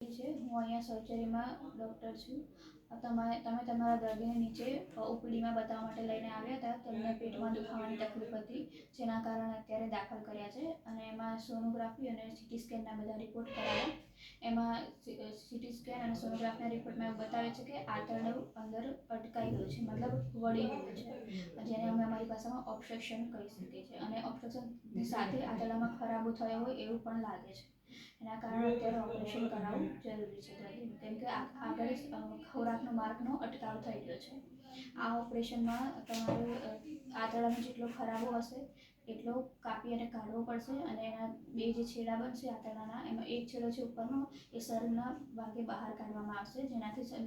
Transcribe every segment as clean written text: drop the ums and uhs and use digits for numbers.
હું અહીંયા સર્જરીમાં ડૉક્ટર છું. તમે તમારા દર્દીને નીચે ઓપીડીમાં બતાવવા માટે લઈને આવ્યા હતા. તેમને પેટમાં દુખાવાની તકલીફ હતી, જેના કારણે અત્યારે દાખલ કર્યા છે. અને એમાં સોનોગ્રાફી અને સીટી સ્કેનના બધા રિપોર્ટ કરાવ્યા. એમાં સીટી સ્કેન અને સોનોગ્રાફીના રિપોર્ટમાં એવું બતાવે છે કે આંતરડું અંદર અટકાઈ ગયું છે, મતલબ વળી ગયું છે, જેને અમે અમારી ભાષામાં ઓબ્સ્ટ્રક્શન કહી શકીએ છીએ. અને ઓબ્સ્ટ્રક્શનની સાથે આંતરડામાં ખરાબો થયો હોય એવું પણ લાગે છે. એના કારણે અત્યારે ઓપરેશન કરાવવું જરૂરી છે દર્દીને, કેમ કે આગળ ખોરાકનો માર્ગનો અટકાવ થઈ ગયો છે. આ ઓપરેશનમાં તમારે આંતરડાનો જેટલો ખરાબો હશે એટલો કાપી અને કાઢવો પડશે. અને એના બે જે છેડા બનશે આંતરડાના, એમાં એક છેડો છે ઉપરનો, એ શરીરના ભાગે બહાર કાઢવામાં આવશે, જેનાથી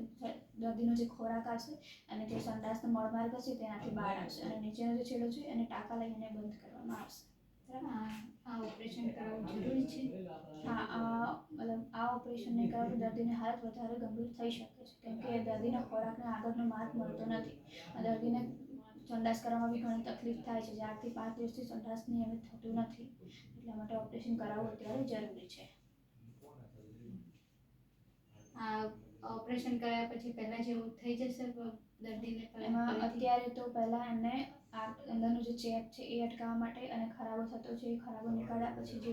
દર્દીનો જે ખોરાક આવશે અને જે સંડાસનો મળમાર્ગ હશે તેનાથી બહાર આવશે. અને નીચેનો જે છેડો છે એને ટાંકા લઈને બંધ કરવામાં આવશે. આ ઓપરેશન કરાવવું જરૂરી છે? હા, મતલબ આ ઓપરેશન નહીં કરાવવું દર્દીની હાલત વધારે ગંભીર થઈ શકે છે, કેમ કે દર્દીને ખોરાકને આગળનો માર્ગ મળતો નથી. દર્દીને સંડાસ કરવામાં બી ઘણી તકલીફ થાય છે. 4 થી 5 દિવસથી સંડાસ નિયમિત થતું નથી, એટલા માટે ઓપરેશન કરાવવું અત્યારે જરૂરી છે. આ ઓપરેશન કરાયા પછી પહેલાં જેવું થઈ જશે દર્દીને? એમાં અત્યારે તો પહેલાં એમને અંદરનો જે ચેપ છે એ અટકાવવા માટે અને ખરાબો થતો છે એ ખરાબો નીકાળ્યા પછી જે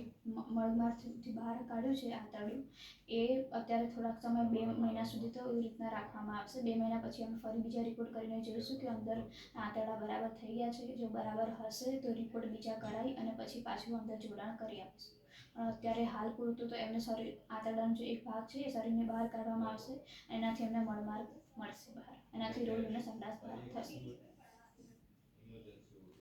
મળમાર્ગથી બહાર કાઢ્યું છે આંતરડું, એ અત્યારે થોડાક સમય 2 મહિના સુધી તો એવી રીતના રાખવામાં આવશે. 2 મહિના પછી અમે ફરી બીજા રિપોર્ટ કરીને જોઈશું કે અંદર આંતરડા બરાબર થઈ ગયા છે. જો બરાબર હશે તો રિપોર્ટ બીજા કરાવી અને પછી પાછું અંદર જોડાણ કરી આપીશું. પણ અત્યારે હાલ પૂરતું તો એમને આંતરડાનો જે એક ભાગ છે એ શરીરની બહાર કાઢવામાં આવશે. એનાથી એમને મળમાર્ગ મળશે બહાર, એનાથી રોજ એમને સંડાસ બહાર થશે.